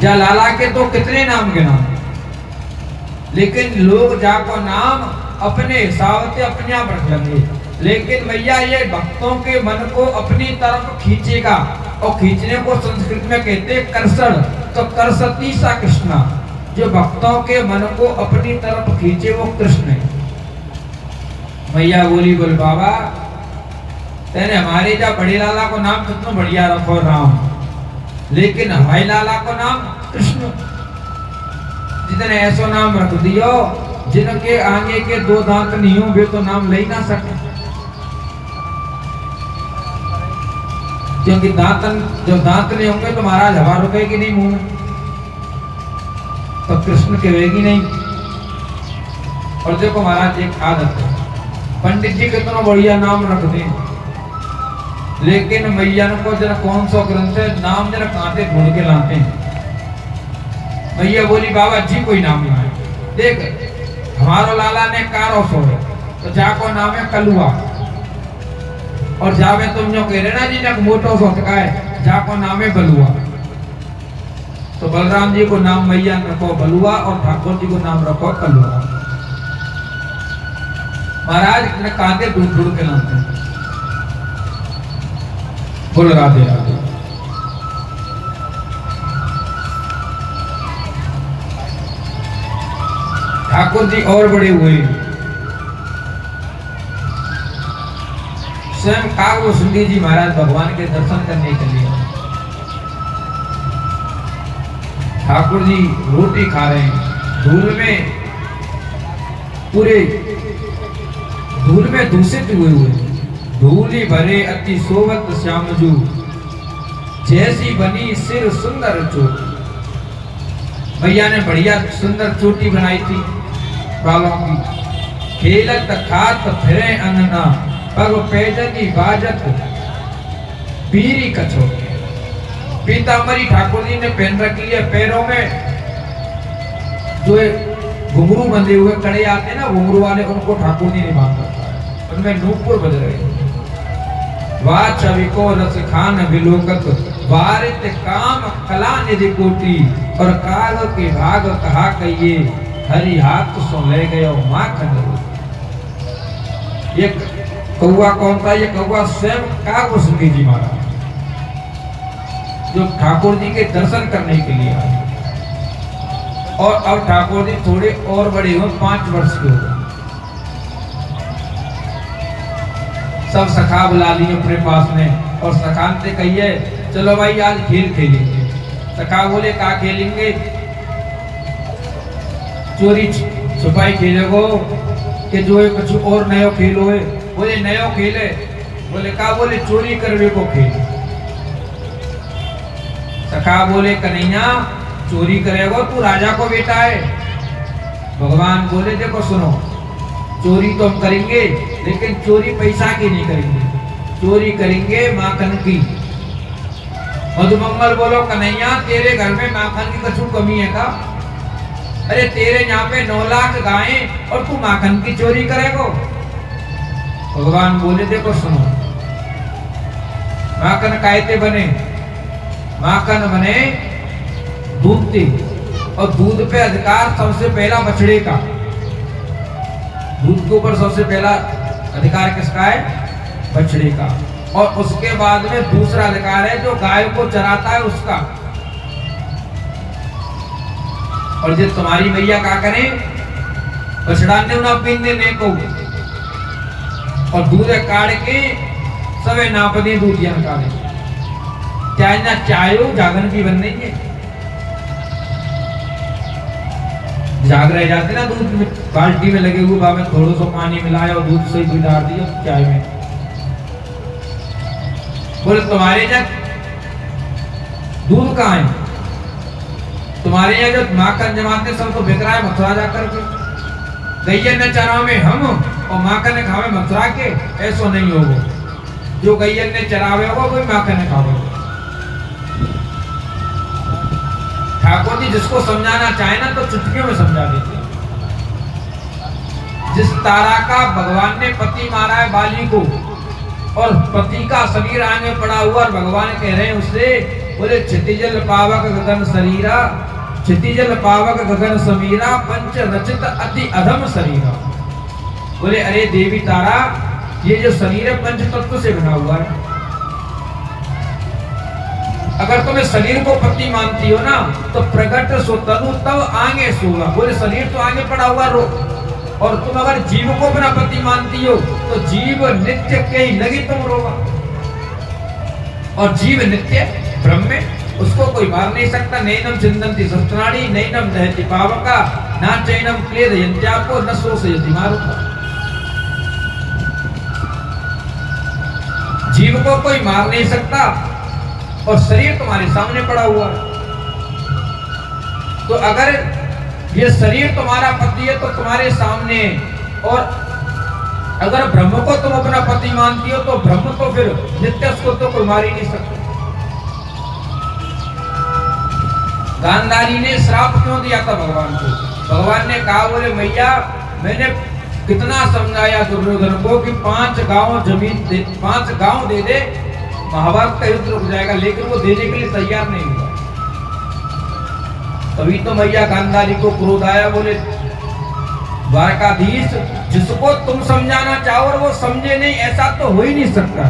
जा लाला के तो कितने नाम गिना, लेकिन लोग जाको नाम अपने हिसाब से अपने आप रख लेंगे। लेकिन भैया ये भक्तों के मन को अपनी तरफ खींचेगा, और खींचने को संस्कृत में कहते हैं कर्षण। तो कर्षति सा कृष्णा, जो भक्तों के मन को अपनी तरफ खींचे वो कृष्ण है। भैया बोली बोल बाबा तेने हमारे जा बड़े लाला को नाम कितना बढ़िया रखो राम, लेकिन हमारे लाला को नाम कृष्ण। जितने ऐसा नाम रख दियो जिनके आगे के दो दांत नहीं हो वे तो नाम ले ना सके, क्योंकि दांतन जब दांत नहीं होंगे तो महाराज हवा रुकेगी नहीं मुंह में, तो कृष्ण कहेगी नहीं। और देखो महाराज एक आदत है, पंडित जी कितना बढ़िया नाम रख दे, लेकिन मैया को जरा कौन सा ग्रंथ है नाम जरा कांटे ढूंढ के लाते हैं। मैया बोली बाबा जी कोई नाम नहीं है, देख हमारा लाला ने कारो सो है तो जाको नाम है कलुआ, और जावे तुम जो कह रहे ना जी जब मोटो सो है जाको नाम है बलुआ। तो बलराम जी को नाम मैया रखो बलुआ और ठाकुर जी को नाम रखो कलुआ। महाराज ने कांटे ढूंढ ढूंढ के लाते हैं। बोल राधे राधे। ठाकुर जी और बड़े हुए, स्वयं कागो सुंदी जी महाराज भगवान के दर्शन करने के लिए। ठाकुर जी रोटी खा रहे हैं, धूल में पूरे धूल में दूषित हुए, धूली भरे अति सोवत श्यामजू, जैसी बनी सिर सुंदर चोटी। भैया ने बढ़िया सुंदर चोटी बनाई थी बालों की। खेलत खात फिरे अनना, पग पैजनी बाजत पीरी कछोटी। पीतांबरी ठाकुर जी ने पहन रखी है, पैरों में जो घुंघरू बंधे हुए कड़े आते हैं ना घुंघरू वाले, उनको ठाकुर जी ने बांध रखा है, उनमें नूपुर बज रहे। वाह छवि को रस खान विलोकत, वारित काम कला निधि कोटि, और काग के भाग कहा कहिए, हरि हाथ सो ले गयो माखन। ये कौआ कौन था? ये कौआ स्वयं काग सुंदी जी महाराज, जो ठाकुर जी के दर्शन करने के लिए आए। और अब ठाकुर जी थोड़े और बड़े हुए, 5 वर्ष के हो गए। सब सखा बुला लिए अपने पास में, और सखान से कहिए चलो भाई आज खेल खेलेंगे। सखा बोले का खेलेंगे? चोरी छुपाई खेलेगो कि जो है कुछ और नयो खेल होए? बोले नयो खेल है। बोले का? बोले चोरी करवे को खेल। सखा बोले कन्हैया चोरी करेगो, तू राजा को बेटा है। भगवान बोले देखो सुनो, चोरी तो हम करेंगे लेकिन चोरी पैसा की नहीं करेंगे, चोरी करेंगे माखन की। मधुमंगल बोलो कन्हैया तेरे घर में माखन की कुछ कमी है का? अरे तेरे यहाँ पे 9 लाख गायें और तू माखन की चोरी करेगो? भगवान बोले देखो सुनो, माखन कायते बने? माखन बने दूध से, और दूध पे अधिकार सबसे पहला बछड़े का। दूध के ऊपर सबसे पहला अधिकार किसका है? बछड़े का। और उसके बाद में दूसरा अधिकार है जो गाय को चराता है उसका। और जो तुम्हारी मैया क्या करे? बछड़ा ने उन्हें पीन देने को, और दूध काट के सबे नाप दे दूध काटे, चाहे ना चाहे जागरण की बन रही है। जाग रह जाते ना दूध में, बाल्टी में लगे हुए में थोड़ा सा पानी मिलाया और दूध से ही डाल दिया चाय में। बोले तुम्हारे यहाँ दूध कहाँ है? तुम्हारे यहाँ जो माखन जमाते सब तो बिक रहा है मथुरा जाकर के। गैया ने चरा में हम और माखन ने खावे मथुरा के, ऐसा नहीं होगा। जो गैया ने चरावे होगा वही माखन ने खावे। ठाकुर जी जिसको समझाना चाहे ना तो चुटकियों में समझा देते। जिस तारा का भगवान ने पति मारा है बाली को, और पति का शरीर आगे पड़ा हुआ, और भगवान कह रहे हैं उससे बोले क्षितिजल पावक गगन शरीरा, क्षितिजल पावक गगन समीरा, पंच रचित अति अधम शरीरा। बोले अरे देवी तारा, ये जो शरीर है पंच तत्व से बना हुआ है। अगर तुम्हें शरीर को पति मानती हो ना, तो प्रगट सो तनु तब आगे सोगा। बोले शरीर तो आगे पड़ा हुआ रो, और तुम अगर जीव को अपना पति मानती हो तो जीव नित्य के ही लगी तुम रोगा। और जीव नित्य ब्रह्म, उसको कोई मार नहीं सकता। नैनम चिंतन्ति शस्त्राणि, नैनम दहति पावका, ना चैनम क्लेदयन्त्यापो, न शोषयति मारुता। जीव को कोई मार नहीं सकता, और शरीर तुम्हारे सामने पड़ा हुआ है। तो अगर ये शरीर तुम्हारा पति है तो तुम्हारे सामने, और अगर ब्रह्म को तुम अपना पति मानती हो तो ब्रह्म तो फिर नित्य, उसको तो कोई मार ही नहीं सकता। गांधारी ने श्राप क्यों दिया था भगवान को? भगवान ने कहा, बोले मैया मैंने कितना समझाया दुर्योधन को कि 5 गांव जमीन दे, 5 गांव दे दे, महाभारत का युद्ध रुक जाएगा, लेकिन वो देने के लिए तैयार नहीं हुआ। तभी तो मैया गांधारी को क्रोध आया। बोले द्वारकाधीश, जिसको तुम समझाना चाहो और वो समझे नहीं, ऐसा तो हो ही नहीं सकता।